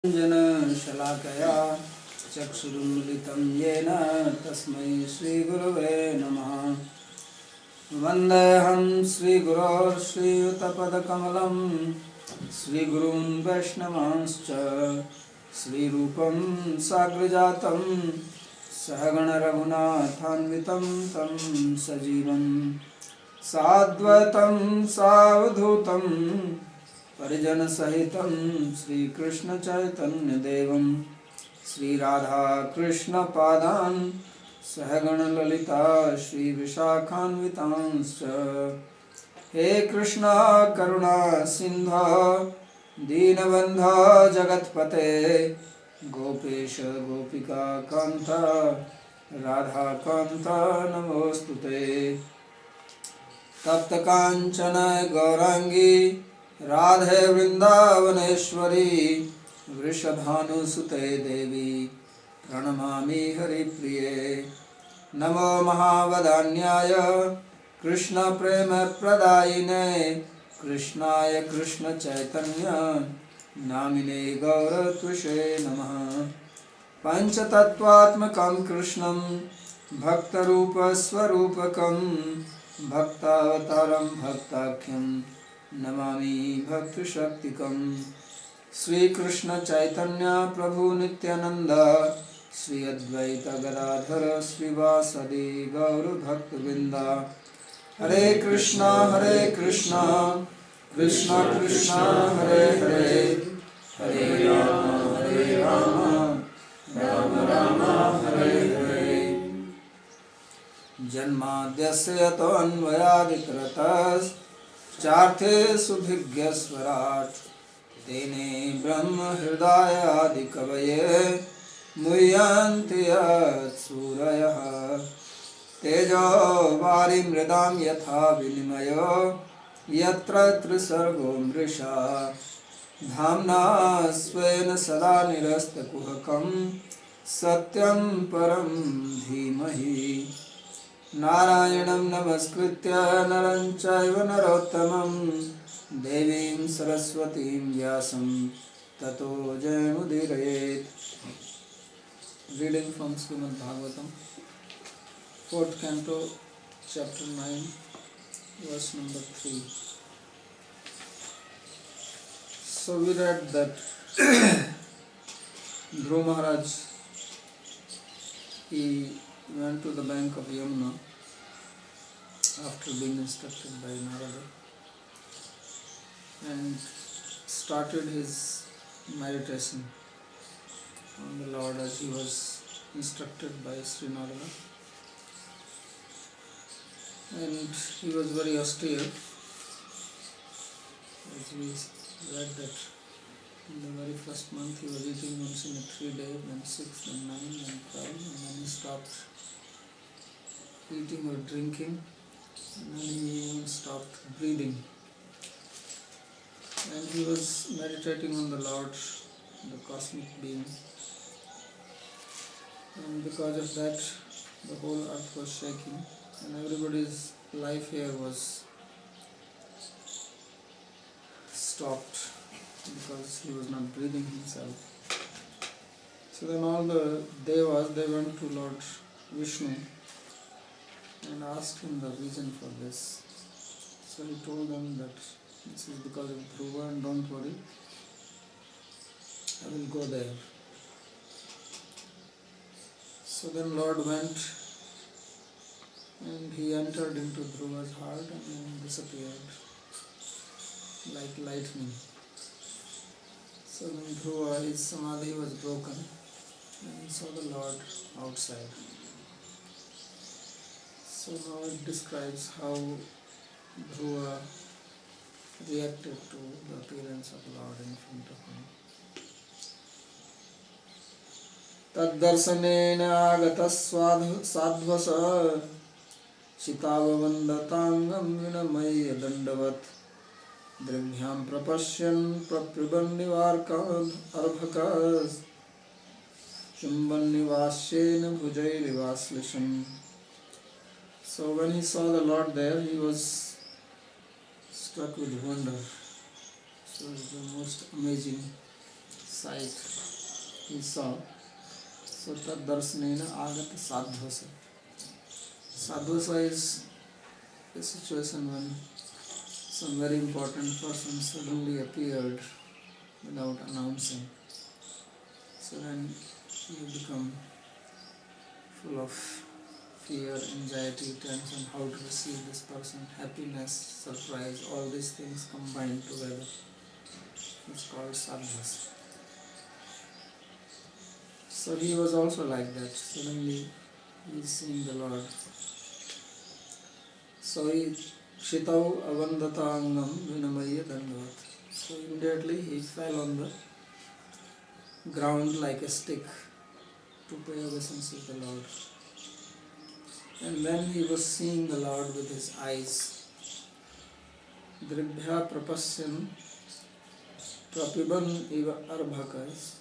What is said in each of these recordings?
शलाकया चक्षुरुन्मिलितं येन तस्मै श्रीगुरवे नमः। वन्देऽहं श्रीगुरोर्श्रीयुतपदकमलं श्रीगुरून् वैष्णवांश्च श्रीरूपं साग्रजातं सहगणरघुनाथान्वितं तं सजीवं साद्वैतं सावधूतं परिजन सहितं श्रीकृष्ण चैतन्य देवं श्रीराधा कृष्ण पादान् सहगण ललिता श्री विशाखान्वितांश्च। हे कृष्णा करुणा सिंधु दीनबन्धो जगत्पते गोपेश गोपिका कान्त राधा कान्त नमोस्तुते। तप्त कांचन गौरांगी राधे वृंदावनेश्वरी वृषभानुसुते देवी प्रणमामि हरिप्रिये। नमो महावदान्याय कृष्ण प्रेम प्रदायिने कृष्णाय कृष्ण चैतन्य नामिने गौरत्विषे नमः। पंचतत्वात्मकं कृष्णं भक्तरूपस्वरूपकं भक्तावतारं भक्ताख्यं नमामि भक्तशक्तिकं। श्री कृष्ण चैतन्य प्रभु नित्यानंद श्री अद्वैत गदाधर श्रीवासदि गौर भक्तवृंद। हरे कृष्णा कृष्णा कृष्णा हरे हरे हरे राम राम राम हरे हरे। जन्माद्यस्य यतोऽन्वयादितरतः चार्थेषु भिज्ञस्वराट् तेने ब्रह्म हृदयादिकवये मुह्यन्ति यत्सूरयः। तेजो वारिमृदां यथा विनिमयो यत्र त्रिसर्गो मृषा धाम्ना स्वेन सदा निरस्तकुहकं सत्यं परं धीमहि। नारायणं नमस्कृत्य नरं चैव नरोत्तमं देवीं सरस्वतीं व्यासं ततो जयमुदीरयेत्। Reading from Srimad Bhagavatam, 4th Canto, Chapter 9, verse number 3. So we read that Dhruva Maharaj, he went to the bank of Yamuna after being instructed by Narada and started his meditation on the Lord as he was instructed by Sri Narada. And he was very austere, as we read that in the very first month he was eating once in a 3 day, then 6, then 9, then 12, and then he stopped eating or drinking, and then he even stopped breathing. And he was meditating on the Lord, the cosmic being, and because of that the whole earth was shaking and everybody's life here was stopped because he was not breathing himself. So then all the devas, they went to Lord Vishnu and asked him the reason for this. So he told them that this is because of Dhruva, and don't worry, I will go there. So then Lord went and he entered into Dhruva's heart and then disappeared like lightning. So then Dhruva, his samadhi was broken and he saw the Lord outside. So now it describes how Dhruva reacted to the appearance of Lord in front of him. तद्दर्शनेन आगतः साध्वस चिताववन्दताङ्गं विनमय्य दण्डवत् दृग्भ्यां प्रपश्यन् प्रप्युबन्निवार्कर्भकः चुम्बन्निवास्येन भुजैरिवाश्लिषन्. So when he saw the Lord there, he was struck with wonder. So it's the most amazing sight he saw. So tad darshanena agata sadhvasa. Sadhvasa is a situation when some very important person suddenly appeared without announcing. So then you become full of fear, anxiety, tension, how to receive this person, happiness, surprise, all these things combined together. It's called sadhvasa. So he was also like that. Suddenly he is seeing the Lord. So he Shitau Avandatangam Vinamaya Dandavat. So immediately he fell on the ground like a stick to pay obeisance to the Lord. And then he was seeing the Lord with his eyes. Dribhya Prapasyan Prapiban Iva Arbhakas.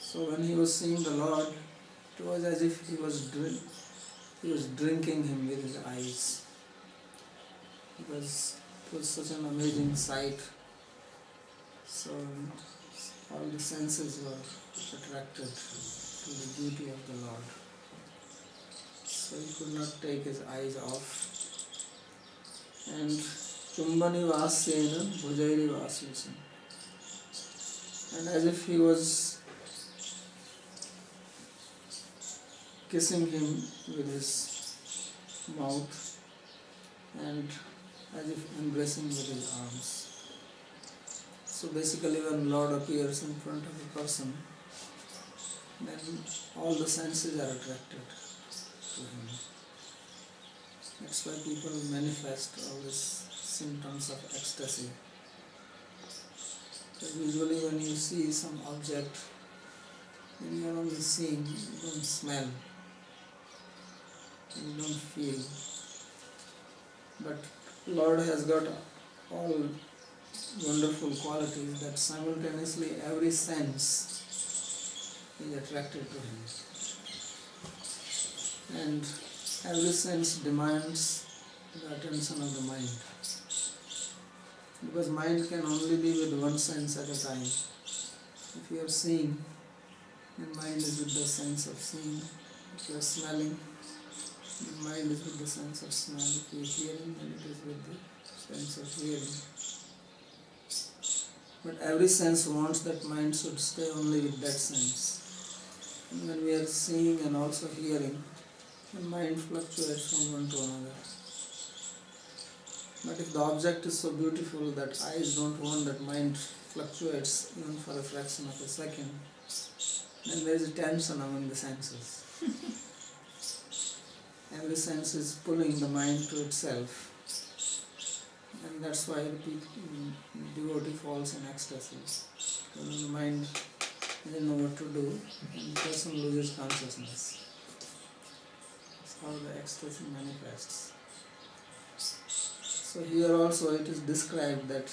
So when he was seeing the Lord, it was as if he was drinking him with his eyes. Because it was such an amazing sight. So all the senses were attracted to the beauty of the Lord. So he could not take his eyes off. And Chumbani Vasyena Bhujairi Vasyena. And as if he was kissing him with his mouth and as if embracing with his arms. So basically when Lord appears in front of a person, then all the senses are attracted to him. That's why people manifest all these symptoms of ecstasy. So usually when you see some object, then you are only seeing, you don't smell, you don't feel. But Lord has got all wonderful qualities that simultaneously every sense is attracted to him. And every sense demands the attention of the mind. Because mind can only be with one sense at a time. If you are seeing, then mind is with the sense of seeing. If you are smelling, then mind is with the sense of smell. If you are hearing, then it is with the sense of hearing. But every sense wants that mind should stay only with that sense. And when we are seeing and also hearing, the mind fluctuates from one to another. But if the object is so beautiful that eyes don't want that mind fluctuates even for a fraction of a second, then there is a tension among the senses. Every sense is pulling the mind to itself. And that's why the devotee falls in ecstasy. When the mind doesn't know what to do, and the person loses consciousness. That's how the ecstasy manifests. So here also it is described that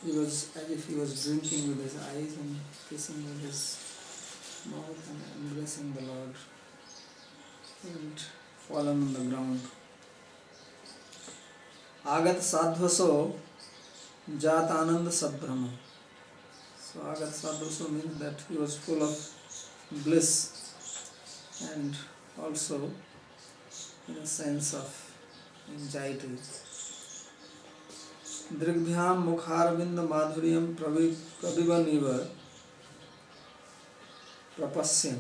he was as if he was drinking with his eyes and kissing with his mouth and embracing the Lord and fallen on the ground. Agat sadhvaso jat ananda sabhrama. So agat sadhvaso means that he was full of bliss and also in a sense of anxiety. Drigdhyam mukharvinda madhuryam prabivaniva prapasyan.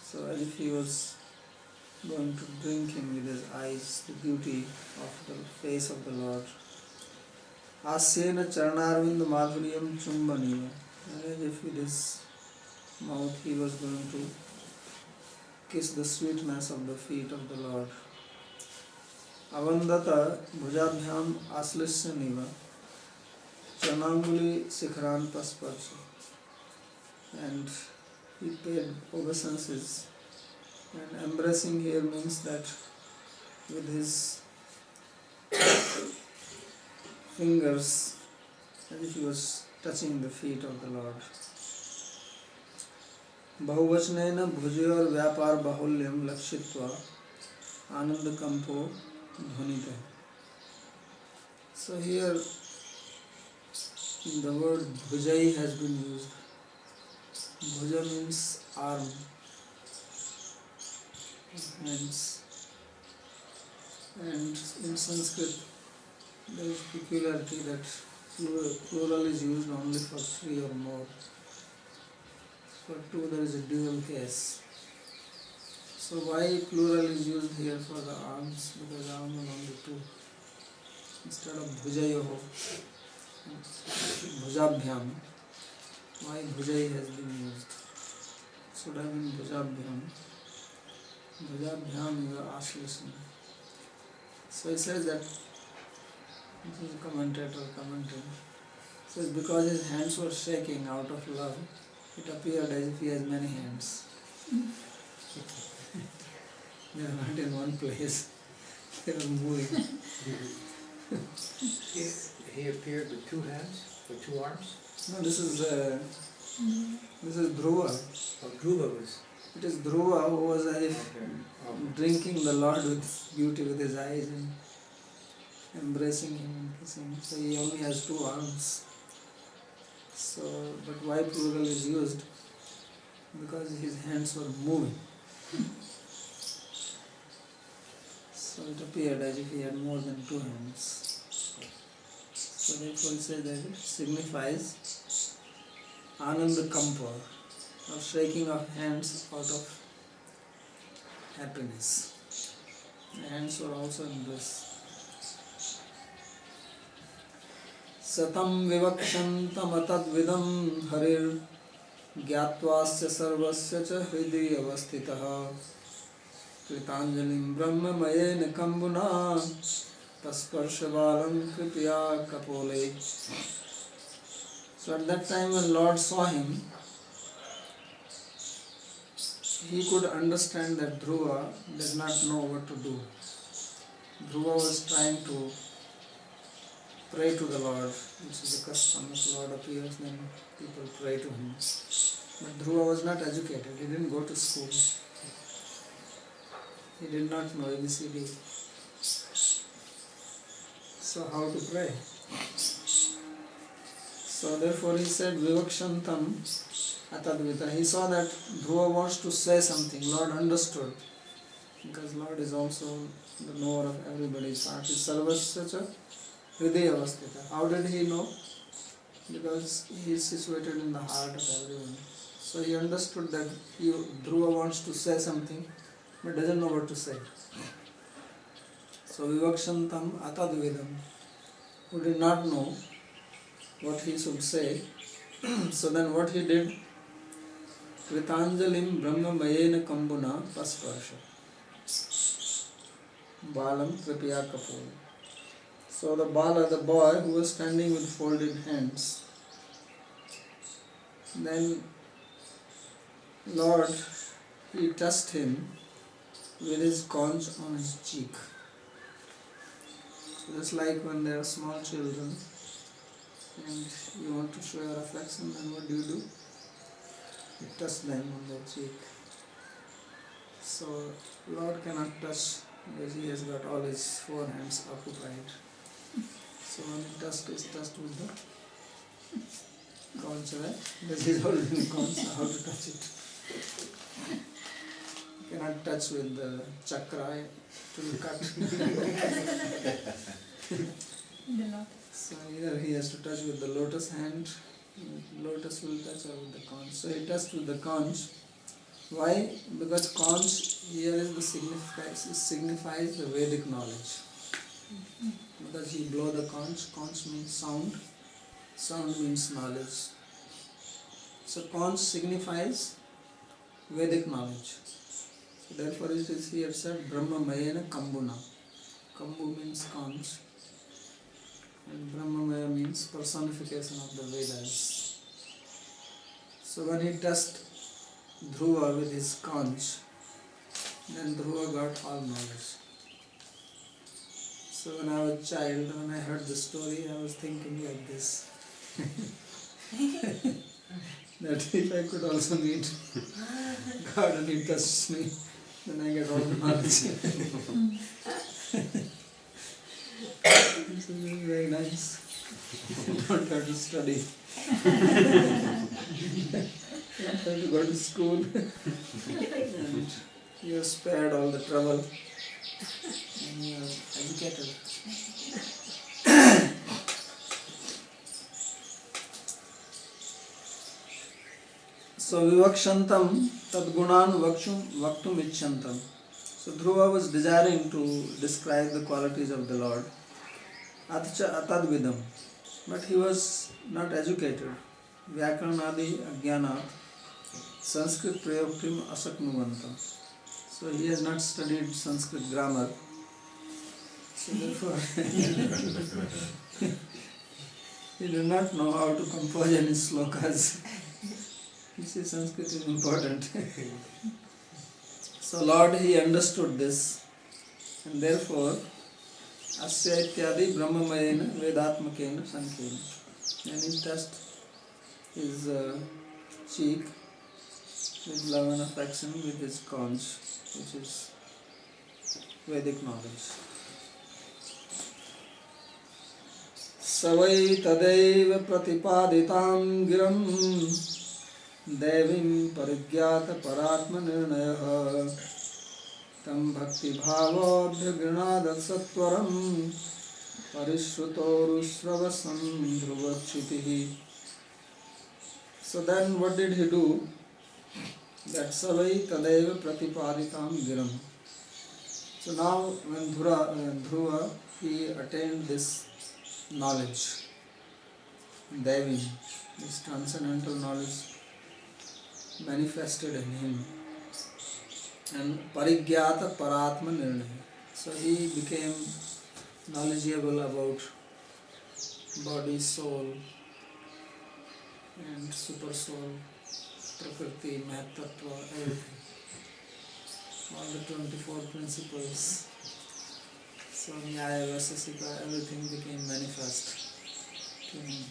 So as if he was going to drink him with his eyes, the beauty of the face of the Lord. Asyena charnarvinda madhuryam chumbaniva. And as if with his mouth he was going to kiss the sweetness of the feet of the Lord. Avandata bhujabhyam aslisyaniva chananguli sikharan pasparsa. And he paid obeisances. And embracing here means that with his fingers, as if he was touching the feet of the Lord. Bahuvachanena bhujayor vyapar bahulyam lakshitva ananda kampo dhvanita. So here the word bhujai has been used. Bhuja means arm, hands. And in Sanskrit there is peculiarity that plural is used only for three or more. For two there is a dual case. So why plural is used here for the arms? Because arms are only two. Instead of bhujayoho, bhujabhyam, why bhujai has been used? Should have been bhujabhyam. Bhujabhyam is ashlisana. So he says that, this is a commentator commenting, says because his hands were shaking out of love, it appeared as if he has many hands. They are not in one place, they are moving. He appeared with two hands, with two arms? No, this is Dhruva. Oh, Dhruva was... It is Dhruva who was as if drinking the Lord with beauty with his eyes and embracing him and kissing. So he only has two arms. So, but why plural is used? Because his hands were moving. So it appeared as if he had more than two hands. So therefore he says that it signifies Ananda Kampa, or shaking of hands out of happiness. The hands were also in bliss. Satam vivakshantam atadvidam harir gyattvasya sarvasya cha hridi avastitaha kritanjalim brahma mayena kambuna tasparshabalam kripya kapole. So at that time when Lord saw him, he could understand that Dhruva did not know what to do. Dhruva was trying to pray to the Lord, which is the custom. If Lord appears, then people pray to him. But Dhruva was not educated, he didn't go to school. He did not know ABCD. So how to pray? So therefore he said, Vivakshantam atadvita. He saw that Dhruva wants to say something. Lord understood. Because Lord is also the knower of everybody's heart. He sarvasya cha hridaya avastita. How did he know? Because he is situated in the heart of everyone. So he understood that Dhruva wants to say something but doesn't know what to say. So Vivakshantam atadvidam, who did not know what he should say. So then what he did? Kritanjalim brahma mayena kambuna pasparsha balam kripya kapur. So the bala, the boy who was standing with folded hands, then Lord, he touched him with his conch on his cheek. So just like when they are small children and you want to show your affection, then what do? You touch them on their cheek. So Lord cannot touch because he has got all his four hands occupied. So when he touched, is touched with the conch, right? Because he is holding the conch, so how to touch it? You cannot touch with the chakra, it will cut. So either he has to touch with the lotus hand, lotus will touch, or with the conch. So he touched with the conch. Why? Because conch here is the signifies the Vedic knowledge. Because he blow the conch, conch means sound, sound means knowledge. So conch signifies Vedic knowledge. So therefore it is here said Brahma Mayena Kambuna. Kambu means conch and Brahmamaya means personification of the Vedas. So when he touched Dhruva with his conch, then Dhruva got all knowledge. So when I was a child, when I heard the story, I was thinking like this. That if I could also meet God and he touches me, then I get all the knowledge. This is very nice. You don't have to study. You don't have to go to school. And you're spared all the trouble. And you're educated. So vivakshantam tadgunan vaktum icchantam. So Dhruva was desiring to describe the qualities of the Lord. Atcha atadvidam. But he was not educated. Vyakaranadi ajnanat Sanskrit prayoktim asaknuvantam. So he has not studied Sanskrit grammar. So therefore he did not know how to compose any slokas. You see, Sanskrit is important. So Lord, he understood this, and therefore asya ityadi brahmamayena vedatmakena sankhena. And he touched his cheek with love and affection with his conch, which is Vedic knowledge. Savai tadeva pratipaditam giram devim parigyata paratma nirnayah tam bhakti bhavodhya grinadat sattvaram parishrutorusravasam dhruvachitihi. So then what did he do? That savai tadeva pratipaditam giram. So now when Dhruva he attained this knowledge, Devi, this transcendental knowledge manifested in him, and parigyata paratma nirnaya. So he became knowledgeable about body, soul, and super soul, prakriti, mahatattva, everything. All the 24 principles, so Nyaya, Vasasika, everything became manifest to him.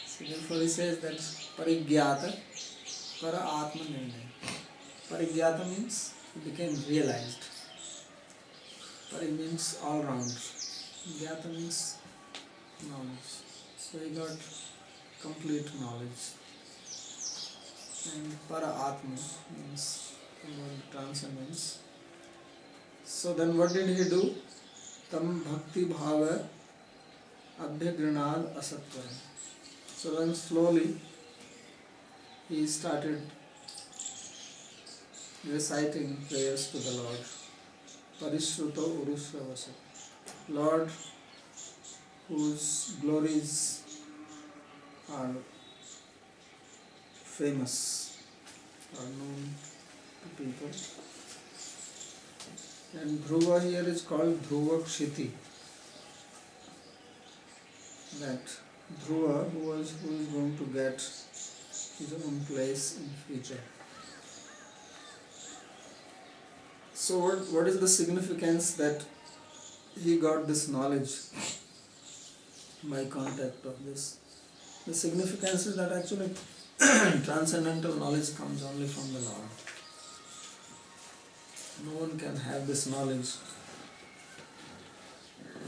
So therefore he says that parigyata para atma nirnaya. Parigyata means he became realized. Pari means all round. Gyata means knowledge. So he got complete knowledge. And para atma means transcendence. So then what did he do? Tam bhakti bhava abhyagrinad asatva. So then slowly he started reciting prayers to the Lord. Parishruto urusravasa. Lord, whose glories are famous, are known to people. And Dhruva here is called Dhruva Kshiti. That Dhruva who is going to get his own place in future. So what is the significance that he got this knowledge by contact of this? The significance is that actually transcendental knowledge comes only from the Lord. No one can have this knowledge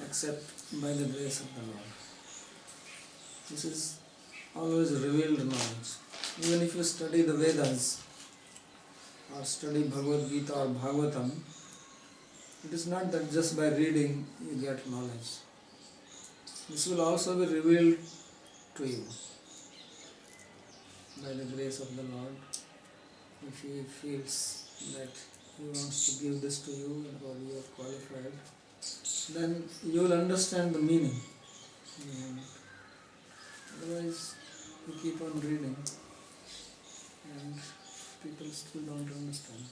except by the grace of the Lord. This is always revealed knowledge. Even if you study the Vedas or study Bhagavad Gita or Bhagavatam, it is not that just by reading you get knowledge. This will also be revealed to you by the grace of the Lord. If He feels that He wants to give this to you or you are qualified, then you will understand the meaning. Otherwise, you keep on reading and people still don't understand.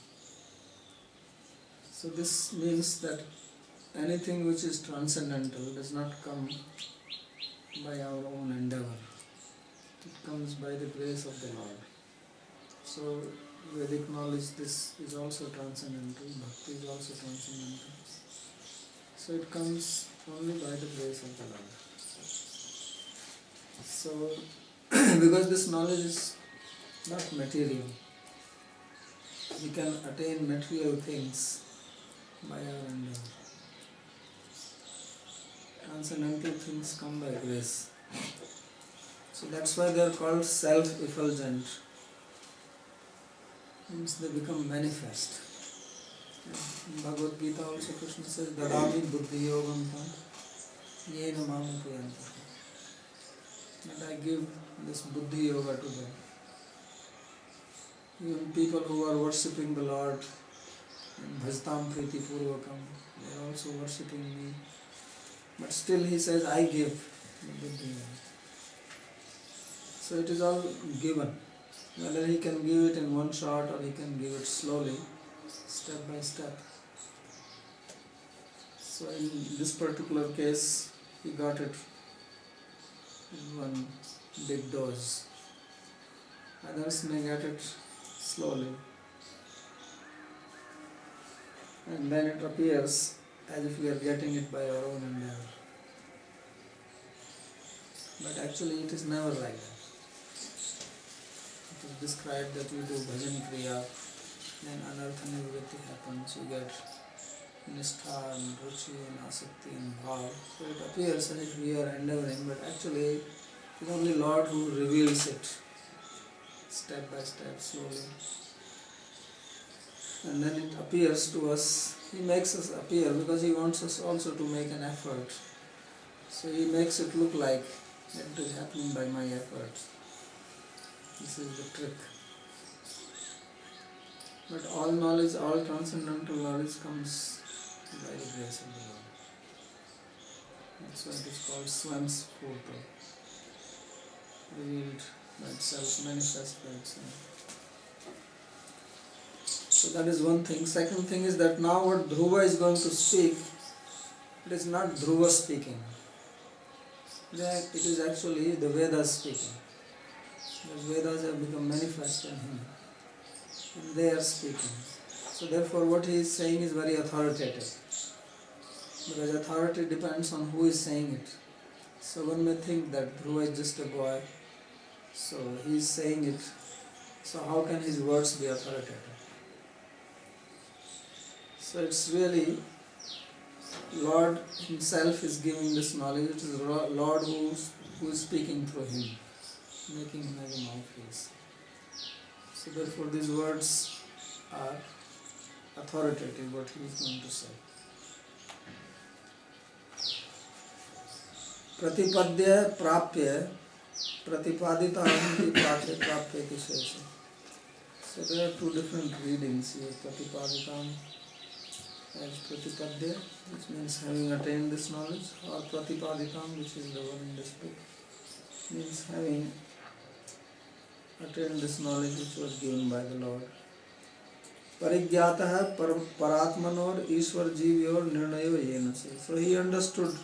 So this means that anything which is transcendental does not come by our own endeavor. It comes by the grace of the Lord. So Vedic knowledge, this is also transcendental, Bhakti is also transcendental. So it comes only by the grace of the Lord. So, because this knowledge is not material, we can attain material things by our endeavor. Transcendental things come by grace. So that's why they are called self-effulgent. Means they become manifest. In Bhagavad Gita also Krishna says, Dadami buddhi yogam tam yena mam upayanta. And I give this buddhi yoga to them. Even people who are worshipping the Lord in bhajtam priti purvakam, they are also worshipping me. But still he says, I give the buddhi yoga. So it is all given. Whether he can give it in one shot or he can give it slowly, step by step. So in this particular case, he got it in one big dose. Others may get it slowly. And then it appears as if we are getting it by our own endeavor. But actually it is never like that. It is described that you do bhajan kriya, then anartha nivritti happens, you get nishtha and ruchi and asakti and bhav. So it appears as if we are endeavoring, but actually it is only Lord who reveals it step by step, slowly. And then it appears to us, he makes us appear because he wants us also to make an effort. So he makes it look like that it is happening by my efforts. This is the trick. But all knowledge, all transcendental knowledge comes by the grace of the Lord. That's why it is called Swamspurta, revealed by itself, manifest by itself. So that is one thing. Second thing is that now what Dhruva is going to speak, it is not Dhruva speaking. It is actually the Vedas speaking. The Vedas have become manifest in him. And they are speaking. So therefore what he is saying is very authoritative. Because authority depends on who is saying it. So one may think that Dhruva is just a boy. So he is saying it. So how can his words be authoritative? So it's really Lord himself is giving this knowledge. It is Lord who is speaking through him, making him as a mouthpiece. So therefore these words are authoritative, what he is going to say. Pratipadya prapya pratipadita ahanti prapya prapya kishesha. So there are two different readings here. Pratipadita as Pratipadya, which means having attained this knowledge, or Pratipaditam, which is the one in this book, means having attained this knowledge which was given by the Lord. Parigyatah paratmanor Ishwar Jivyor Nirnayo Yenase. So he understood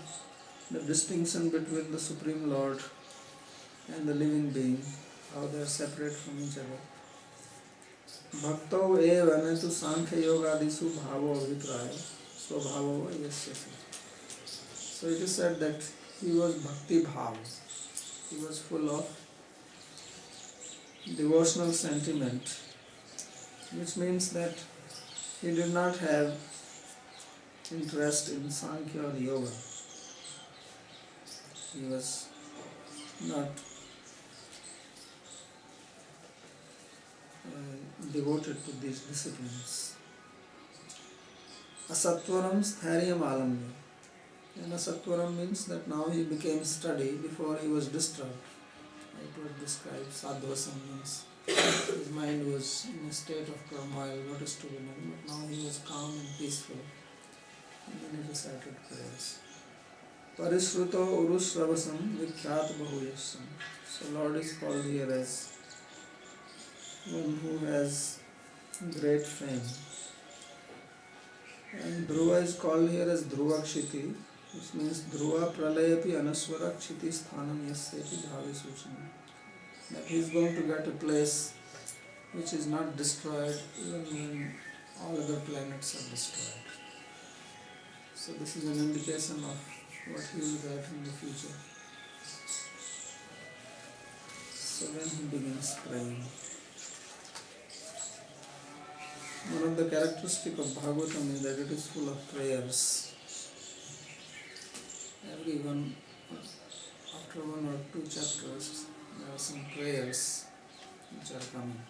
the distinction between the Supreme Lord and the living being, how they are separate from each other. Bhakto eva netu sankhya yogadisu bhavo abhipraya swabhavo yasyasi. So it is said that he was bhakti bhav. He was full of devotional sentiment, which means that he did not have interest in sankhya or yoga. He was not devoted to these disciplines. Asatvaram stharyam alamya. And asatvaram means that now he became steady. Before he was disturbed. It was described, sadhvasam means his mind was in a state of turmoil, what is to be done, but now he was calm and peaceful. And then he recited prayers. Parishruto urusravasam vikhyat bahuyasam. So Lord is called here as one who has great fame. And Dhruva is called here as Dhruvakshiti, which means Dhruva pralayapi anaswara kshiti sthanam yasyati bhavi suchana. That he is going to get a place which is not destroyed even when all other planets are destroyed. So this is an indication of what he will get in the future. So when he begins praying, one of the characteristics of Bhagavatam is that it is full of prayers. Every one, after one or two chapters, there are some prayers which are coming.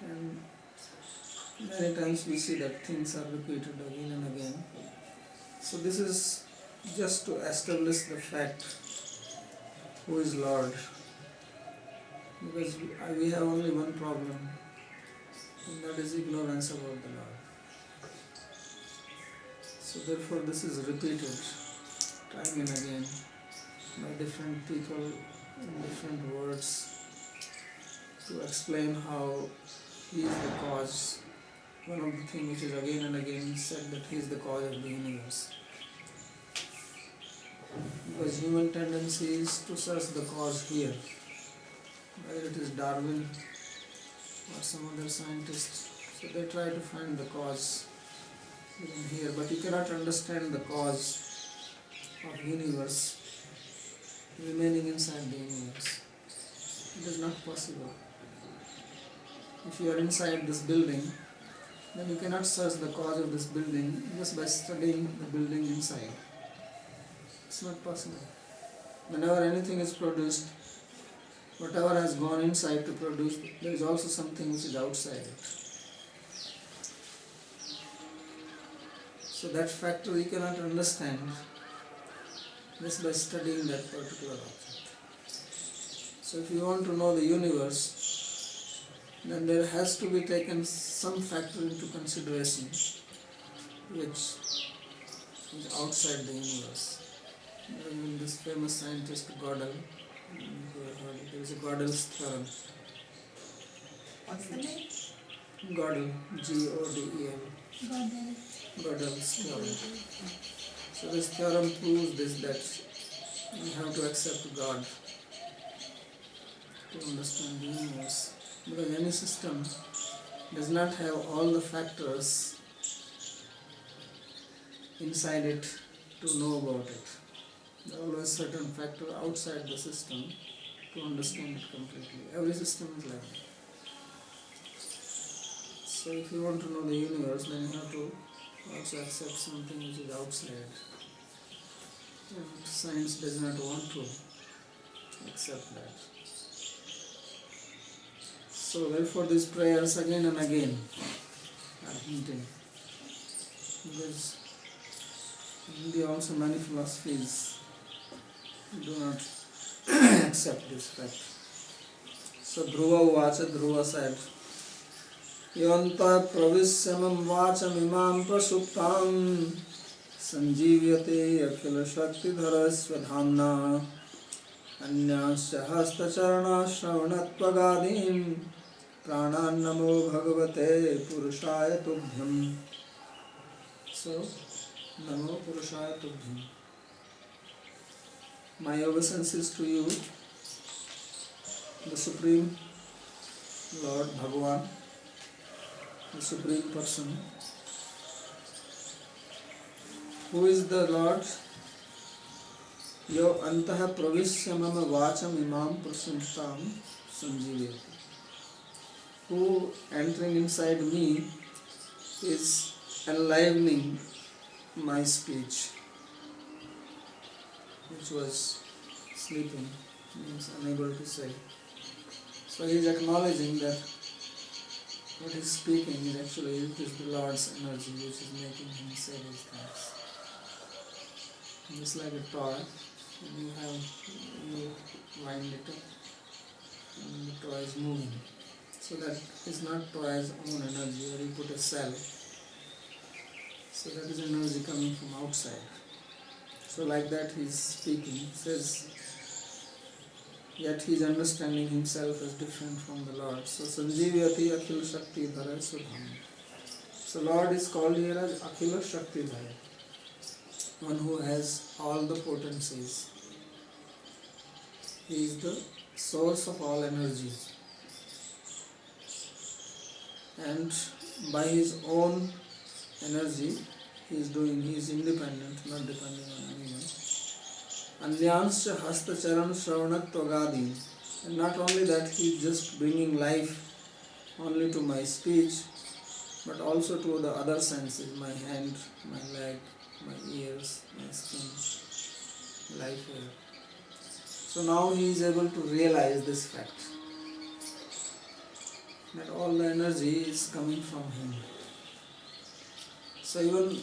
And many times we see that things are repeated again and again. So this is just to establish the fact who is Lord. Because we have only one problem, and that is ignorance about the Lord. So therefore this is repeated time and again by different people in different words to explain how He is the cause. One of the things which is again and again said that He is the cause of the universe. Because human tendency is to search the cause here. Whether it is Darwin or some other scientist. So they try to find the cause even here. But you cannot understand the cause of the universe remaining inside the universe. It is not possible. If you are inside this building, then you cannot search the cause of this building just by studying the building inside. It's not possible. Whenever anything is produced, whatever has gone inside to produce, there is also something which is outside it. So that factor we cannot understand just by studying that particular object. So if you want to know the universe, then there has to be taken some factor into consideration which is outside the universe. Even this famous scientist Gödel, there is a Gödel's theorem. What's the name? Gödel, G-O-D-E-L. Godel. Gödel's theorem. So this theorem proves this, that you have to accept God to understand the universe. Because any system does not have all the factors inside it to know about it. There are always certain factors outside the system to understand it completely. Every system is like that. So if you want to know the universe, then you have to also accept something which is outside. And science does not want to accept that. So therefore these prayers again and again are hinting. Because in India also many philosophies do not accept this fact. So Dhruva said, Yanta pravisyamam vacham imam prasuptam sanjivyate akhila shakti dharasvadhamna anyasya hastacharana shravanatpagadim pranan namo bhagavate purushaya tubhyam. So, namo purushaya tubhyam. My obeisance to you, the Supreme Lord Bhagavan, the Supreme Person. Who is the Lord? Yo antaha pravisya mama vacham imam prasantam sanjivayati. Who entering inside me is enlivening my speech, which was sleeping, means unable to say. So he is acknowledging that what he is speaking is actually it is the Lord's energy which is making him say these things. Just like a toy, when you wind it up and the toy is moving. So that is not toy's own energy, or you put a cell. So that is energy coming from outside. So like that he is speaking, says, yet he is understanding himself as different from the Lord. So Sanjivyati Akhila Shakti Dhara Sudham. So Lord is called here as Akhila Shakti Dhara, one who has all the potencies. He is the source of all energies. And by his own energy, he is independent, not depending on anyone. Anyansya hastacharan shravanat tvagadi. And not only that, he is just bringing life only to my speech, but also to the other senses, my hand, my leg, my ears, my skin, life here. So now he is able to realize this fact, that all the energy is coming from him. So even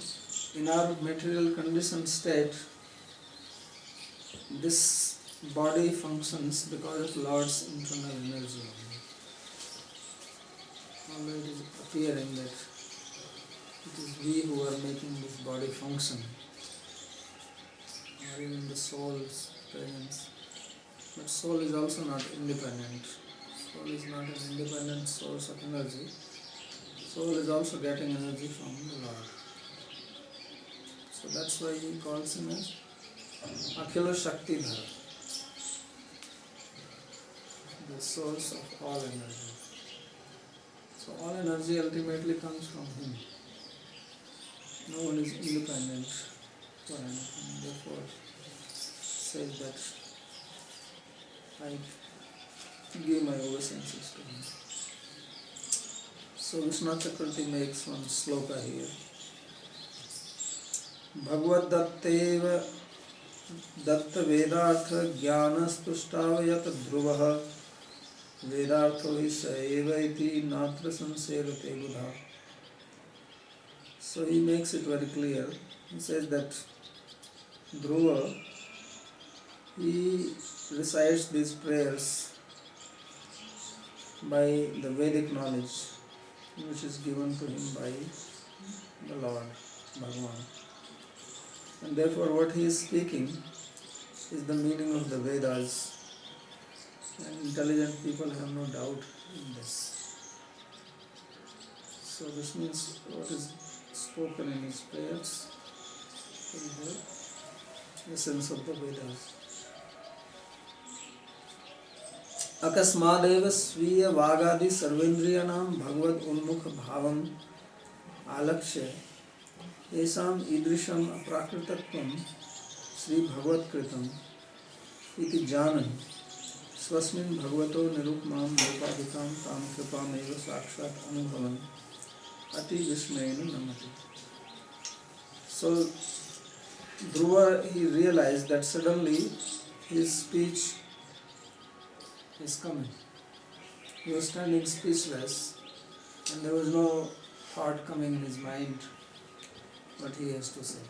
in our material conditioned state, this body functions because of Lord's internal energy. Although it is appearing that it is we who are making this body function, or even the soul's presence. But soul is also not independent. Soul is not an independent source of energy. Soul is also getting energy from the Lord. So that's why he calls him as Akhila Shakti Dhara, the source of all energy. So all energy ultimately comes from him. No one is independent for anything. Therefore, says that I give my oversenses to him. So Vishnu Chakravarti makes one sloka here. Bhagavad Datteva Datta Vedartha Jnana Spushtavayat Dhruvaha Vedartho hi Saeva iti Natra Sanserate Buddha. So he makes it very clear. He says that Dhruva, he recites these prayers by the Vedic knowledge which is given to him by the Lord, Bhagavan. And therefore what he is speaking is the meaning of the Vedas, and intelligent people have no doubt in this. So this means what is spoken in his prayers is the essence of the Vedas. Akasmadeva sviya vagadi sarvendriyanam bhagavad unmukha bhavam alakshya esam idrisham aprakritatvam Sri Bhagavad Kritam iti janan swasmin bhagavato nirupmam lopadikam tam kripam eva sakshat anubhavan ati vismayena namati. So Dhruva, he realized that suddenly his speech is coming. He was standing speechless and there was no thought coming in his mind what he has to say.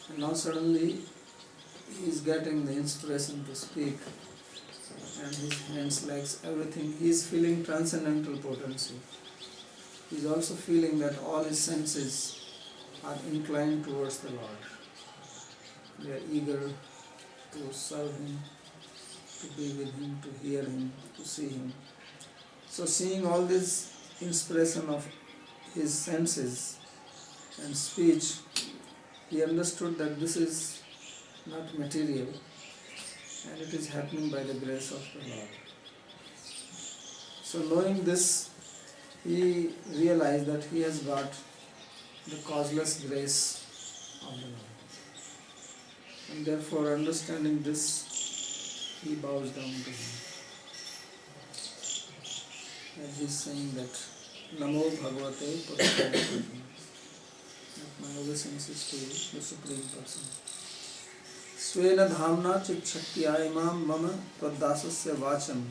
And now suddenly he is getting the inspiration to speak, and his hands, legs, everything, he is feeling transcendental potency. He is also feeling that all his senses are inclined towards the Lord. They are eager to serve him, to be with him, to hear him, to see him. So seeing all this inspiration of his senses and speech, he understood that this is not material and it is happening by the grace of the Lord. So knowing this, he realized that he has got the causeless grace of the Lord. And therefore, understanding this, he bows down to him. And he is saying that Namo Bhagavate Purushottama, that my obeisances to the Supreme Person. Svena dhamna chit shaktiya imam mama tad dasasya vacham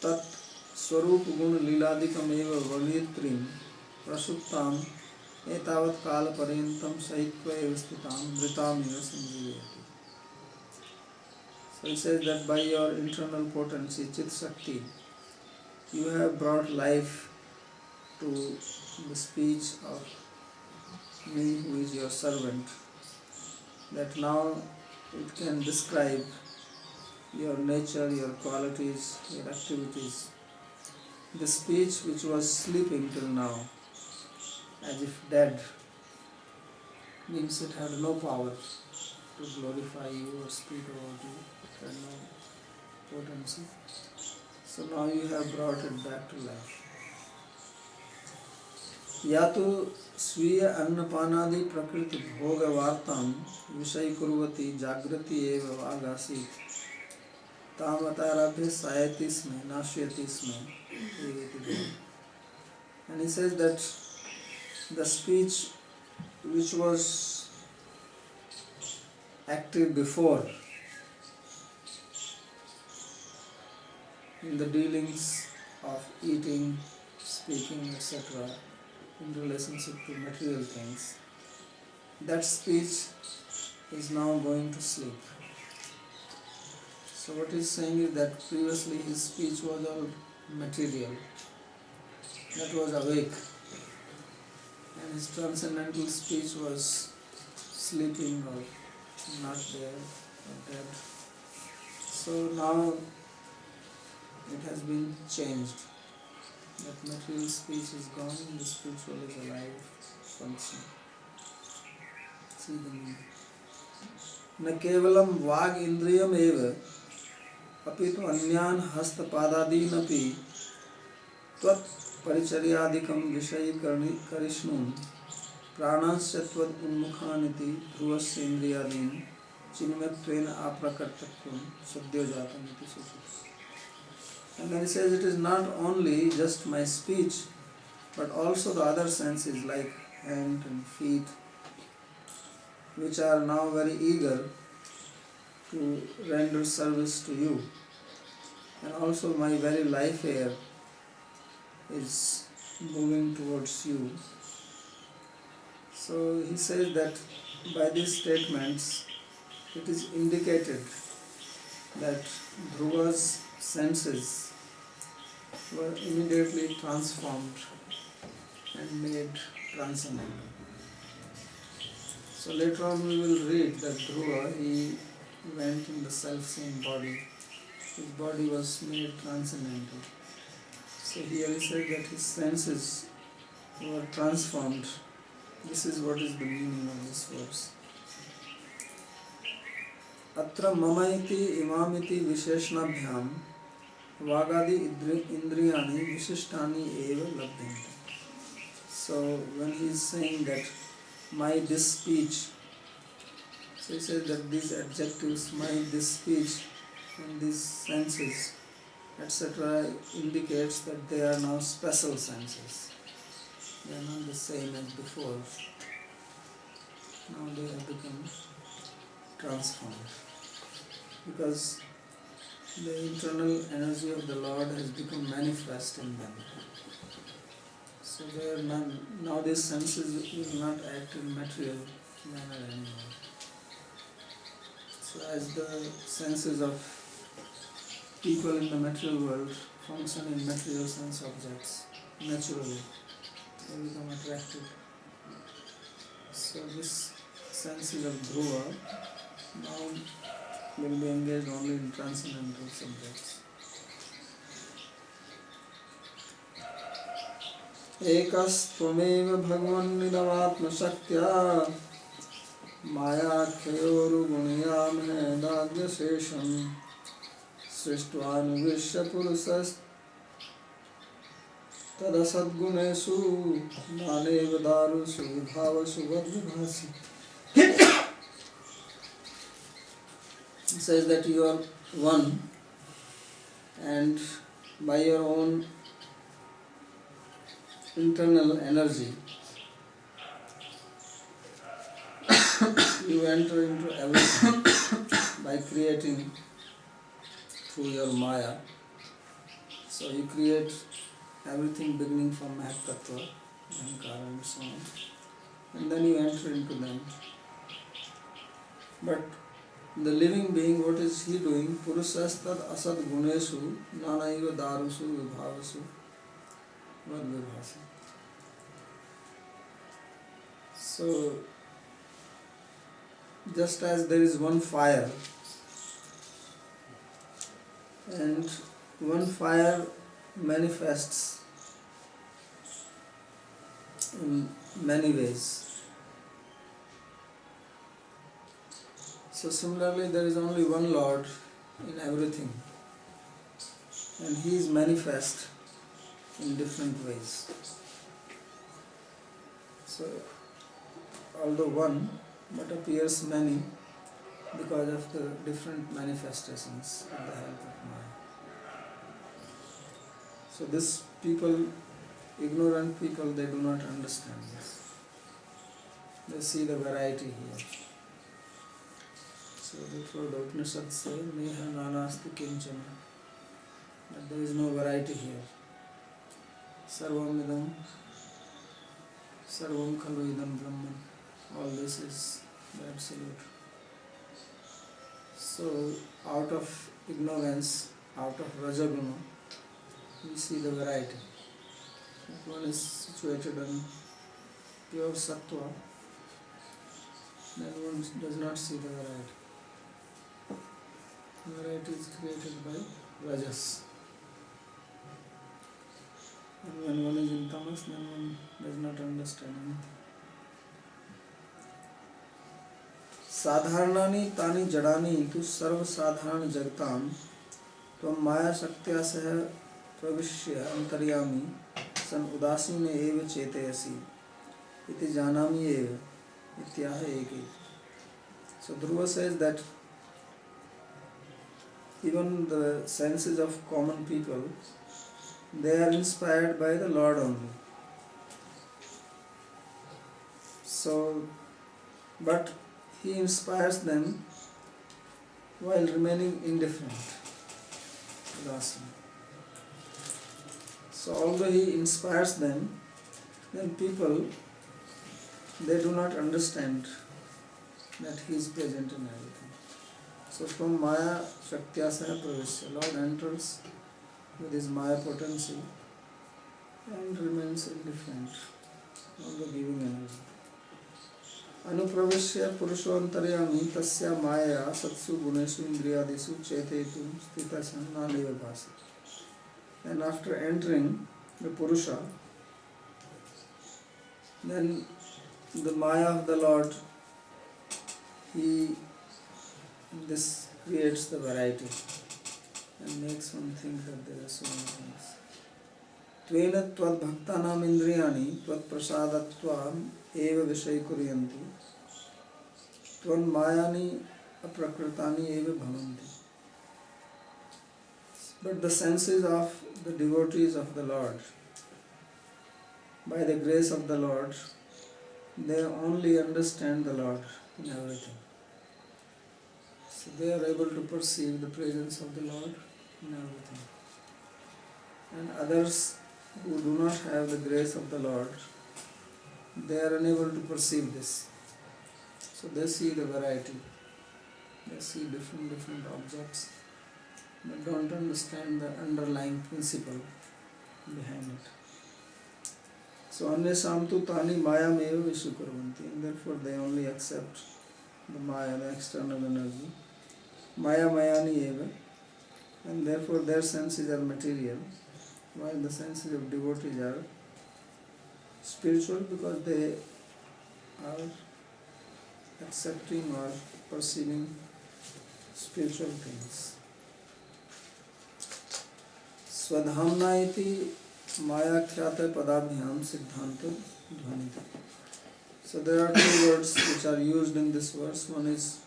tat swarup gun liladikam eva varnitrim prasuptam etavat kala parentam sahitva evasthitam vritam eva sanjivayati. So he says that by your internal potency, chit shakti, you have brought life to the speech of me who is your servant, that now it can describe your nature, your qualities, your activities. The speech which was sleeping till now, as if dead, means it had no power to glorify you or speak about you. It had no potency. So now you have brought it back to life. Yatu sviya annapanadi prakriti bhoga vartam vishay kurvati jagrati eva vagasi tamatarabhya sayati sme nashyati sme. And he says that the speech which was active before in the dealings of eating, speaking, etc., in relationship to material things, that speech is now going to sleep. So what he's saying is that previously his speech was all material, that was awake, and his transcendental speech was sleeping or not there or dead. So now it has been changed. That material speech is gone, the spiritual is alive, functioning. See the meaning. न केवलं वाग इंद्रियम एव अपितु अन्यान हस्तपादादीनपि त्वत् परिचर्यादिकं विषयीकरिष्णुं प्राणांश्च त्वद् उन्मुखानिति ध्रुवस्य इंद्रियादीन् चिन्मयत्वेन अप्रकटत्वं सद्योजातम् इति सूचितम्. And then he says it is not only just my speech, but also the other senses like hand and feet, which are now very eager to render service to you. And also my very life air is moving towards you. So he says that by these statements it is indicated that Dhruva's senses were immediately transformed and made transcendental. So later on we will read that Dhruva, he went in the self-same body. His body was made transcendental. So here he said that his senses were transformed. This is what is the meaning of this verse. Atra mama iti imamiti visheshnabhyam vagadi indriyani vishishtani eva labdhyanti. So when he is saying that this speech, so he says that these adjectives, this speech and these senses, etc., indicates that they are now special senses. They are not the same as before. Now they have become transformed, because the internal energy of the Lord has become manifest in them. So they are not, now these senses will not act in material manner anymore. So as the senses of people in the material world function in material sense objects naturally, they become attracted. So this senses of Dhruva now will be engaged only in transcendental subjects. एकस्त्वमेव भगवन्निदमात्मशक्त्या मायाख्ययोरुगुणयामेदाद्यशेषं सृष्ट्वानुविश्य पुरुषस्तदसद्गुणेषु नानेव दारुषु Vibhavasu वद्विभासि. He says that you are one, and by your own internal energy you enter into everything by creating through your Maya. So you create everything beginning from Mahat Tattva, Ahankara and so on, and then you enter into them. But the living being, what is he doing? Purusastad asad guneshu nanaiva darusu vibhavasu vadvibhasa. So just as there is one fire, and one fire manifests in many ways. So similarly, there is only one Lord in everything, and He is manifest in different ways. So, although one, but appears many because of the different manifestations with the help of Maya. So these people, ignorant people, they do not understand this. They see the variety here. So therefore the Upanishads say, Neha nanasti kinchana. But there is no variety here. Sarvam idam, sarvam khalu idam brahman. All this is the absolute. So, out of ignorance, out of rajaguna, we see the variety. If one is situated in pure sattva, then one does not see the variety. Variety is created by rajas. And when one is in tamas, then one does not understand anything. साधारणानि तानि जडानि तु सर्व साधारण जगताम त्वं माया शक्त्या सह प्रविश्य अंतर्यामी सन उदासीन एव चेतयसि इति जानामि एव इत्याह एके. So Dhruva says that even the senses of common people, they are inspired by the Lord only. So, but He inspires them while remaining indifferent. Dasa. So although He inspires them, then people, they do not understand that He is present in everything. So from Maya Shaktya Saha Pravishya, Lord enters with His Maya potency and remains indifferent, although giving energy. Anupravishya Purushoantaryami Tasya Maya Satsu Guneshu Indriyadisu Chetetu Stitasan Naleva Bhasa. And after entering the Purusha, then the Maya of the Lord, this creates the variety and makes one think that there are so many things. Tvena tvad bhaktanam indriyani tvad prasadatvam eva vishaykuryanti tvad mayani aprakritani eva bhavanti. But the senses of the devotees of the Lord, by the grace of the Lord, they only understand the Lord in everything. So they are able to perceive the presence of the Lord in everything. And others who do not have the grace of the Lord, they are unable to perceive this. So they see the variety. They see different objects, but don't understand the underlying principle behind it. So Anyasam tu tani mayam eva visukurvanti, and therefore they only accept the maya, the external energy. Maya mayani eva, and therefore their senses are material, while the senses of devotees are spiritual because they are accepting or perceiving spiritual things. Swadhamna iti maya khyata padabhyam siddhanta dhvanita. So there are two words which are used in this verse. One is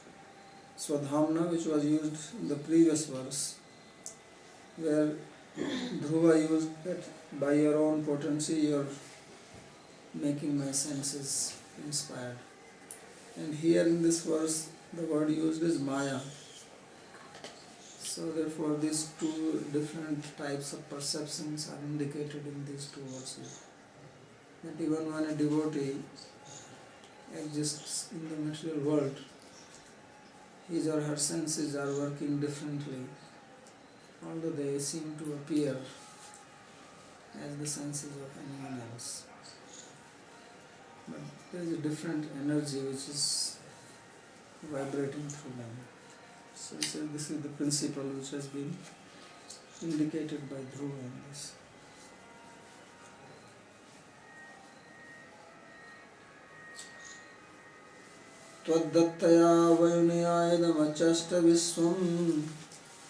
Swadhamna, which was used in the previous verse, where Dhruva used that by your own potency you are making my senses inspired. And here in this verse the word used is Maya. So therefore these two different types of perceptions are indicated in these two verses. That even when a devotee exists in the material world, his or her senses are working differently, although they seem to appear as the senses of anyone else. But there is a different energy which is vibrating through them. So this is the principle which has been indicated by Dhruva in this. Tvaddhattaya vayunayadamachashta visvam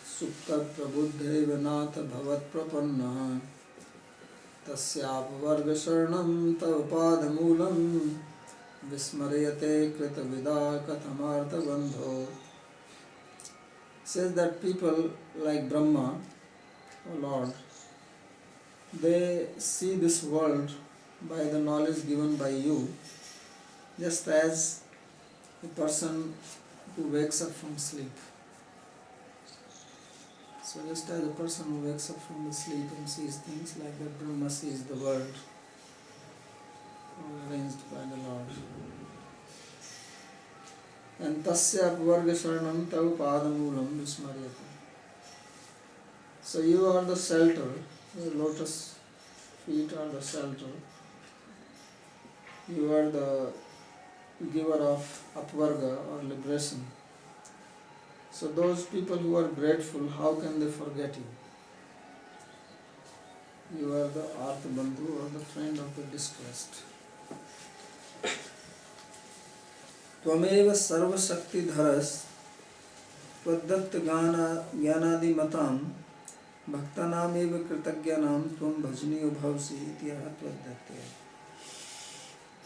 sukta prabuddheva natha bhavat prapanna tasyapavarga sharanam tavapadamoolam vismarayate krita vida kathamartha bandho. Says that people like Brahma, O Lord, they see this world by the knowledge given by you, just as a person who wakes up from sleep. So just as a person who wakes up from the sleep and sees things, like that Brahma sees the world arranged by the Lord. And tasya apvarga sharanam tav padamulam vismaryata. So you are the shelter, the lotus feet are the shelter. You are the giver of apvarga or liberation. So those people who are grateful, how can they forget you? You are the Artha Bandhu or the friend of the distressed. Tvameva sarva shakti dharas tvadat jnanadi matam bhaktanam eva kritagyanam tvam bhajaniyo bhavsi ityaha tvadatya.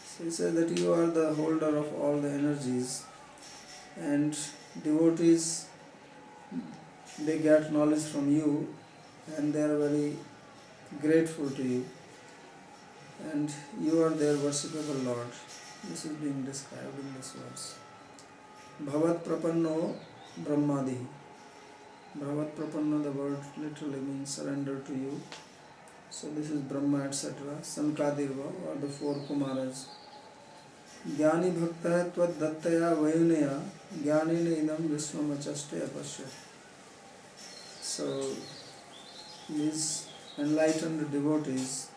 So he said that you are the holder of all the energies, and devotees, they get knowledge from you and they are very grateful to you, and you are their worshipable Lord. This is being described in this verse. Bhavat prapanno brahmadihi. Bhavat prapanno, the word literally means surrender to you. So this is Brahma, etc. Sankadirva, or the four Kumaras. Jnani bhakta tvad dattaya vayunaya jnanina idam vishwam achastaya pasya. So these enlightened devotees,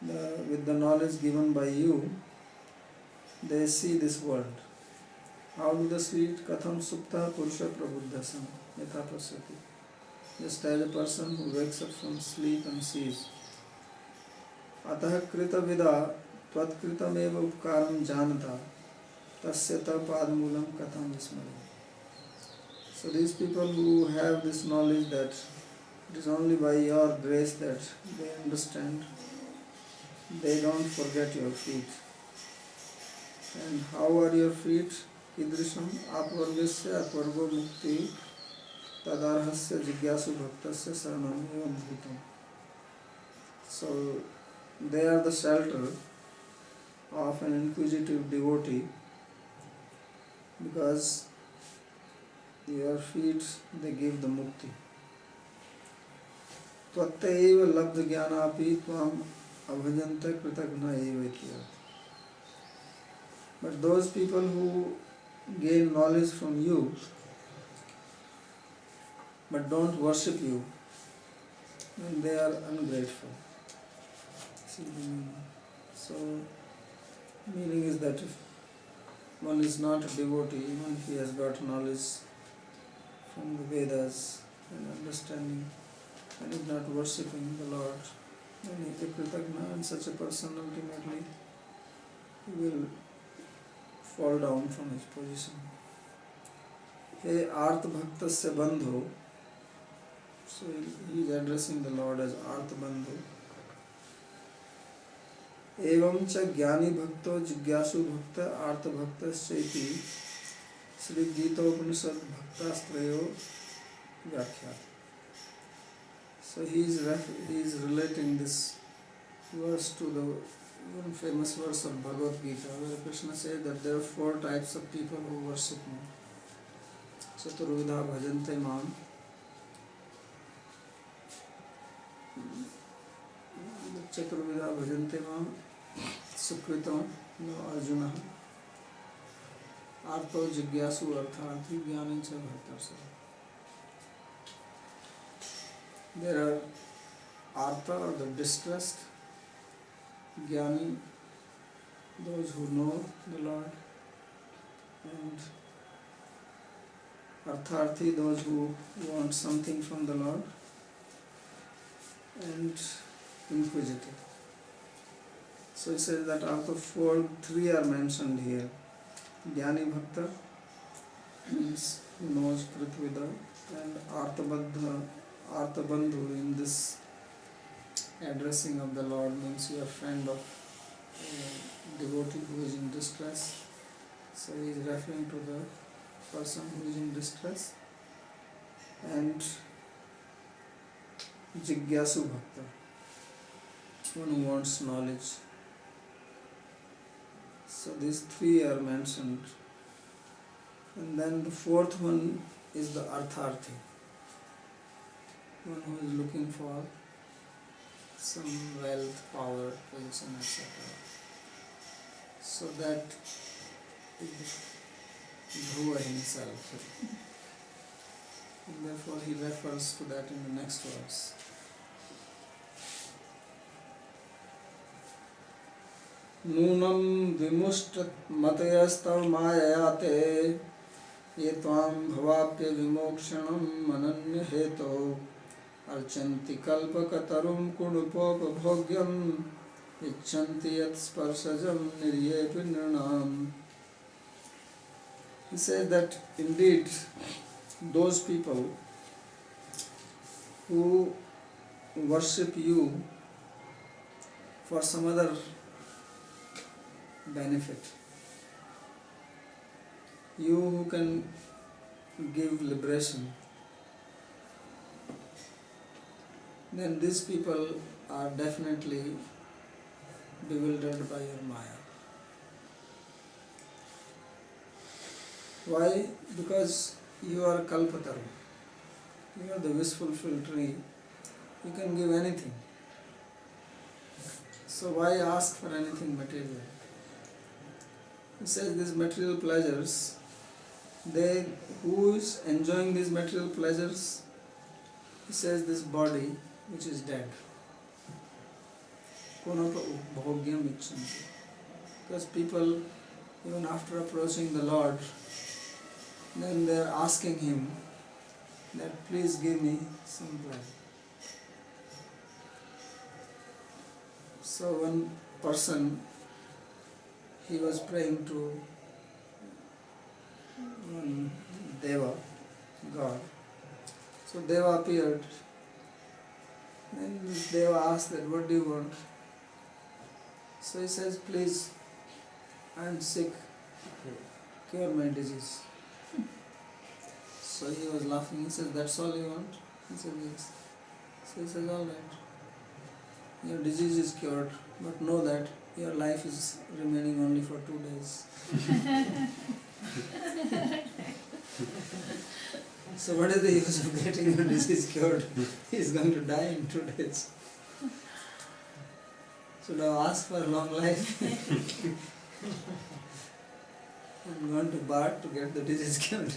with the knowledge given by you, they see this world. How do they see it? Katham supta purusha prabuddhasam yatha pasyati. Just as a person who wakes up from sleep and sees. Atah krita vida tvat kritam eva upkaram janata tasya ta padmulam katham vismara. So these people who have this knowledge that it is only by your grace that they understand, they don't forget your feet. And how are your feet? Idrisham apvargasya apvargo mukti tadarhasya jigyasu bhaktasya saranam evam bhutam. So they are the shelter of an inquisitive devotee, because your feet, they give the mukti. Tvattaiva labdha jnanapi tvam abhajanta kritagna eva itya. But those people who gain knowledge from you but don't worship you, then they are ungrateful. See the meaning. So, meaning is that if one is not a devotee, even if he has got knowledge from the Vedas and understanding, and is not worshipping the Lord, then he is a kritagna, and such a person ultimately will fall down from his position. Hey Artha Bhaktasya Bandhu. So he is addressing the Lord as Artha Bandhu. Evam cha jnani bhakto jigyasu bhakta Artha Bhaktasyaiti Sri Gita Upanishad Bhaktastrayo Vyakhya. So he is relating this verse to the one famous verse of Bhagavad Gita, where Krishna says that there are four types of people who worship me. Chaturvidha bhajante mam. Chaturvidha bhajante mam. Sukritam no Arjuna. Artho jigyasu artharthi jnani cha bhaktarsa. There are Artha, or the distressed, Jnani, those who know the Lord, and Artharthi, those who want something from the Lord, and inquisitive. So it says that out of four, three are mentioned here. Jnani Bhakta means who knows Kritvida, and Artha Bandhu in this addressing of the Lord means you are friend of a devotee who is in distress. So he is referring to the person who is in distress. And Jigyasu Bhakta, one who wants knowledge. So these three are mentioned. And then the fourth one is the Artharthi. one who is looking for some wealth, power, position, etc. So that is Dhruva himself. And therefore he refers to that in the next verse. Nunam vimushtat matayastav mayayate ye tvam bhavapya vimokshanam mananya heto archanti kalpakatarum kudupopabhogyam icchanti yat sparsajam niryepi nirnam. He says that indeed those people who worship you for some other benefit, you who can give liberation, then these people are definitely bewildered by your Maya. Why? Because you are Kalpataru. You are the wish-fulfilled tree. You can give anything. So why ask for anything material? He says these material pleasures, who is enjoying these material pleasures? He says this body which is dead. Because people, even after approaching the Lord, then they are asking him that please give me some pleasure. So one person, he was praying to one Deva, God. So Deva appeared. Then this Deva asked that, what do you want? So he says, please, I am sick, cure my disease. So he was laughing. He says, that's all you want? He said, yes. So he says, all right. Your disease is cured, but know that your life is remaining only for 2 days. So what is the use of getting your disease cured? He is going to die in 2 days. Should I ask for a long life? I'm going to Bart to get the disease cured.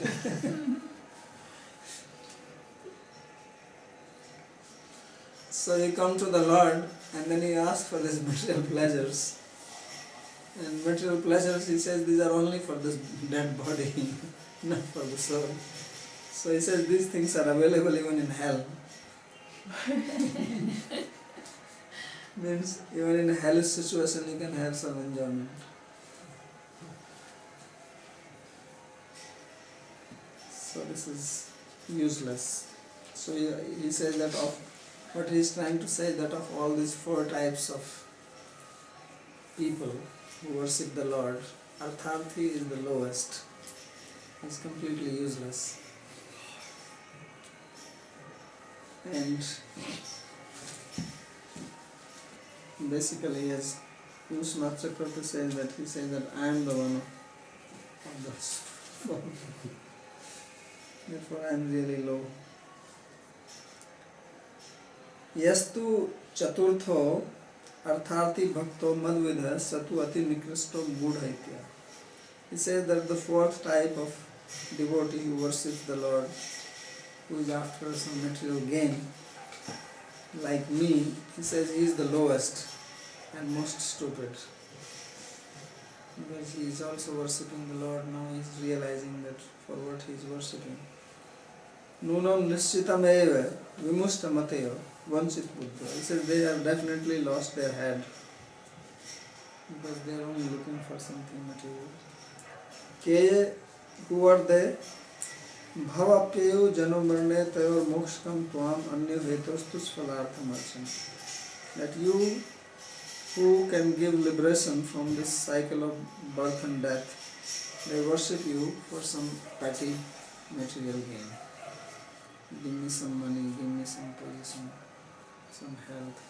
So he come to the Lord and then he asks for these material pleasures. And material pleasures, he says, these are only for this dead body, not for the soul. So he says these things are available even in hell. Means even in a hellish situation you can have some enjoyment. So this is useless. So he says that what he is trying to say, that of all these 4 types of people who worship the Lord, Artharthi is the lowest. He is completely useless. And basically, as Srimad Chakravarti says that, he says that I am the one of those 4. Therefore I am really low. Yastu chaturtho artharthi bhakto madvidha satu ati nikristo gudha. He says that the 4th type of devotee who worships the Lord, who is after some material gain, like me, he says he is the lowest and most stupid. Because he is also worshipping the Lord, now he is realizing that for what he is worshipping. Nunam nischitam eva vimusta mateyo vanchit buddha. He says they have definitely lost their head because they are only looking for something material. Keye, who are they? Bhavapyayo janomarne tayor mokshkam tvam anyo hetostus phalartham archan. That you who can give liberation from this cycle of birth and death, they worship you for some petty material gain. Give me some money, give me some position, some health.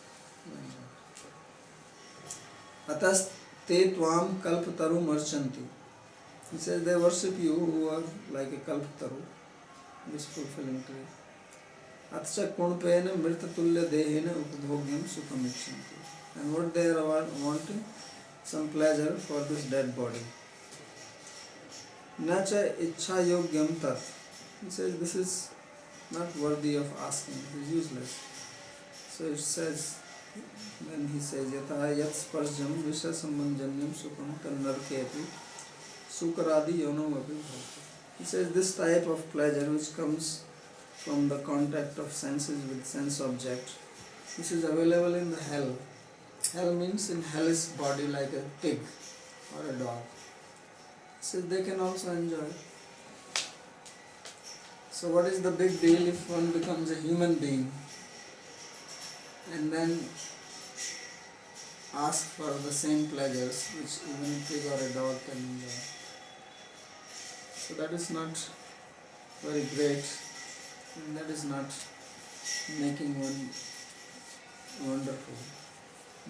Atas te tvam kalpataru marchanti. He says they worship you who are like a kalpataru, this fulfilling tree. Atcha kunpena mritatulya dehena upabhogyam sukham icchanti. And what they are wanting? Some pleasure for this dead body. Nacha ichha yogyam tat. He says this is not worthy of asking, it is useless. So it says, when he says yataha yat sparjam visha sambanjanyam sukham tanarkepi sukaradi yono api bhavati. He says this type of pleasure which comes from the contact of senses with sense object, this is available in the hell. Hell means in hellish body like a pig or a dog. So they can also enjoy. So what is the big deal if one becomes a human being and then ask for the same pleasures which even a pig or a dog can enjoy? So that is not very great, and that is not making one wonderful,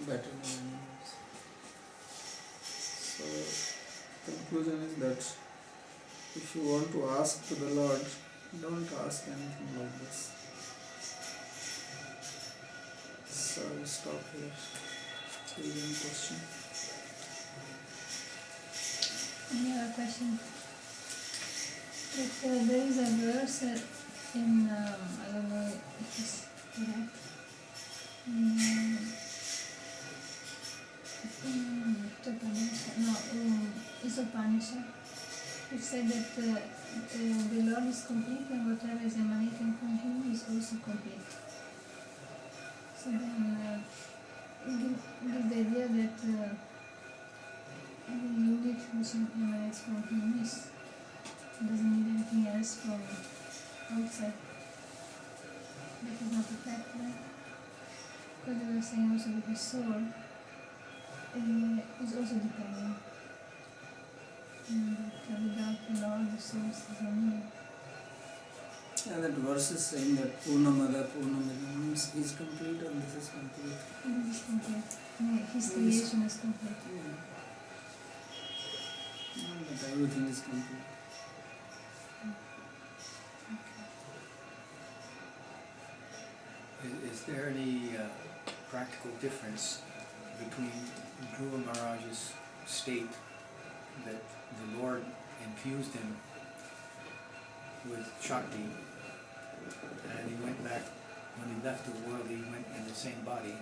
better than animals. So conclusion is that if you want to ask to the Lord, don't ask anything like this. So I will stop here. Is there any question? Any other question? There is a verse in, I don't know if it's correct, it's Upanishad. It said that the Lord is complete and whatever is emanating from Him is also complete. So then it gives the idea that every unit which emanates from Him doesn't need anything else from outside. That is not a fact, right? Because we were saying also that the soul is also dependent. And without the Lord, the soul is unneeded. Yeah, that verse is saying that Purnamada Purnamada means he is complete and this is complete. This is complete. Yeah, His creation is complete. Yeah. Not that everything is complete. Is there any practical difference between Dhruva Maharaj's state that the Lord infused him with Shakti, and he went back, when he left the world, he went in the same body?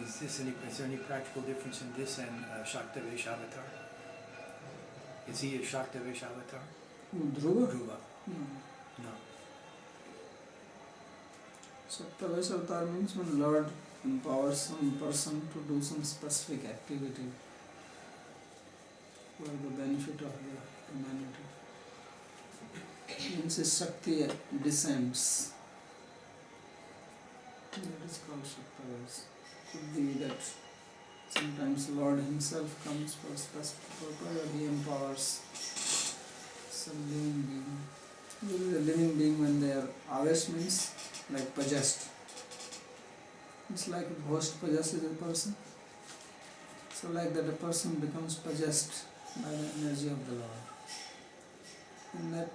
Is there any practical difference in this and Shaktavesh Avatar? Is he a Shaktavesh Avatar? Dhruva? Dhruva. No. Shaktavesh Avatar means when Lord empowers some person to do some specific activity for the benefit of the humanity. Means his Shakti descends. That is called Shaktavesh. Could be that sometimes Lord himself comes for specific purpose, or he empowers some living being. Usually a living being, when they are Avesh means like possessed. It's like a ghost possesses a person. So like that a person becomes possessed by the energy of the Lord. And that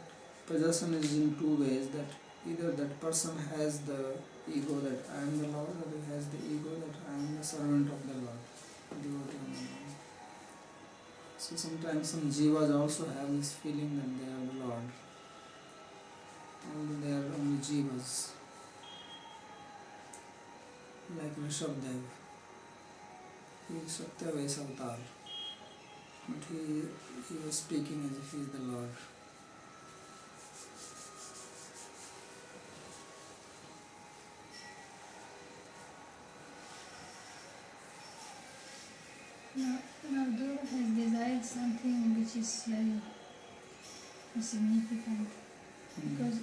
possession is in two ways, that either that person has the ego that I am the Lord, or he has the ego that I am the servant of the Lord, devotee of the Lord. So sometimes some jivas also have this feeling that they are the Lord, although they are only jivas. Like Rishabdev, he is Satyavesh Avatar, but he was speaking as if he is the Lord. Now Dhruva has desired something which is very significant, because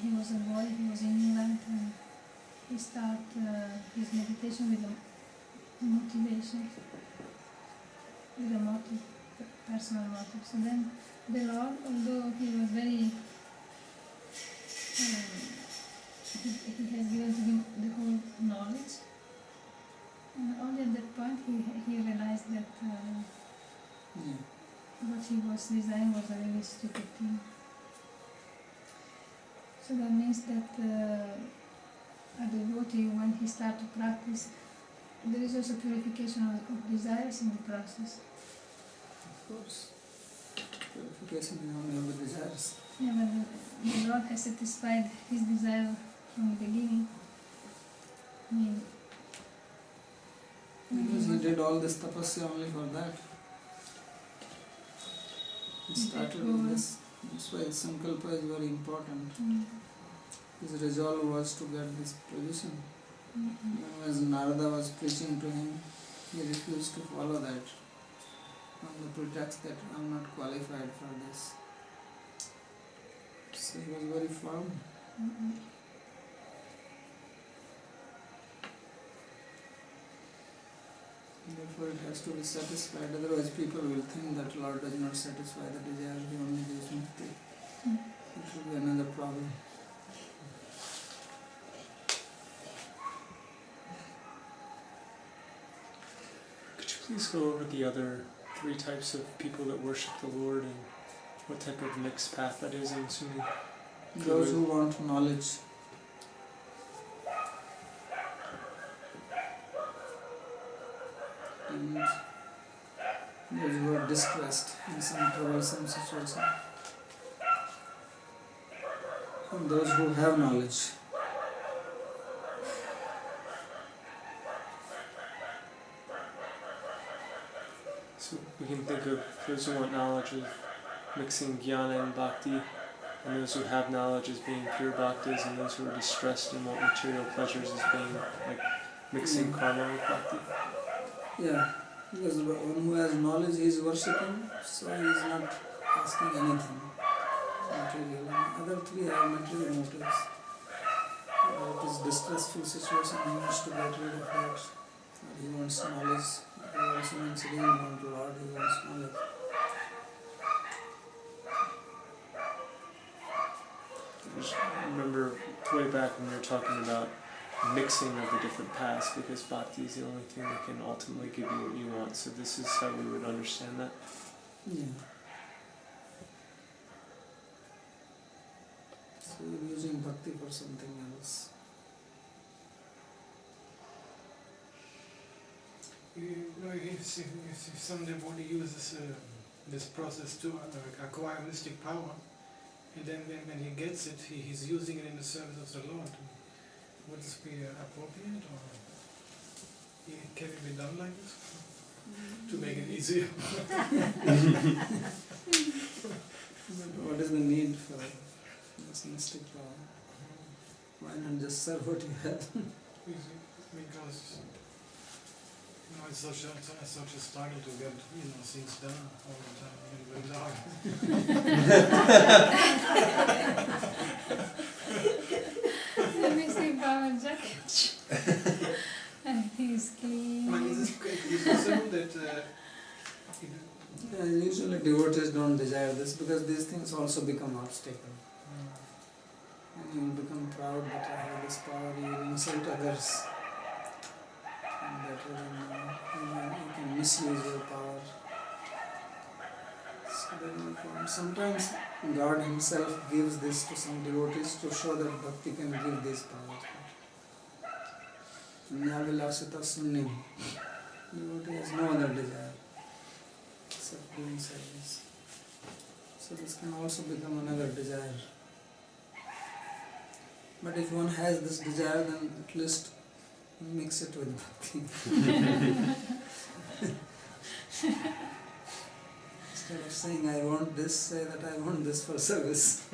he was a boy, he was in England, and he started his meditation with a motivation, with a motive, personal motive. So then the Lord, although he was very, he has given to him the whole knowledge, and only at that point he realized that what he was desiring was a really stupid thing. So So that means that a devotee, when he starts to practice, there is also purification of desires in the process. Of course. Purification is only of the desires. Yeah, but the Lord has satisfied his desire from the beginning. I mean, Because he did all this tapasya only for that. He started with this. That's why sankalpa is very important. His resolve was to get this position. As Narada was preaching to him, he refused to follow that on the pretext that I am not qualified for this. So he was very firm. Therefore it has to be satisfied, otherwise people will think that Lord does not satisfy the desire, he only gives mukti. It will be another problem. Could you please go over the other 3 types of people that worship the Lord and what type of mixed path that is, I'm assuming? Those who want knowledge. And those who are distressed in some troublesome situation. And those who have knowledge. So we can think of those who want knowledge of mixing jnana and bhakti, and those who have knowledge as being pure bhaktas, and those who are distressed and want material pleasures as being like mixing karma with bhakti. Yeah, because the one who has knowledge he is worshipping, so he is not asking anything material. And other 3 have material motives. It is distressful situation, he wants to get rid of that. Or he wants knowledge. He also means he doesn't want Lord, he wants knowledge. I just remember way back when we were talking about mixing of the different paths, because bhakti is the only thing that can ultimately give you what you want. So this is how we would understand that. Yeah. So you're using bhakti for something else. If some devotee uses this process to acquire mystic power, and then when he gets it, he's using it in the service of the Lord. Would this be appropriate, or can it be done like this to make it easier? What is the need for this mystic power? Why not just serve what you have? Because it's such a struggle to get things done all the time. It's hard. let me see Baba jacket. I think it's clean. Is it possible that Usually devotees don't desire this because these things also become obstacle. And you will become proud that I have this power, you will insult others. And that you can misuse your power. So there is no problem. Sometimes God himself gives this to some devotees to show that bhakti can give this power. Nyavilasita sunnim. Devotee has no other desire except doing service. So this can also become another desire. But if one has this desire, then at least mix it with bhakti. Instead of saying I want this, say that I want this for service.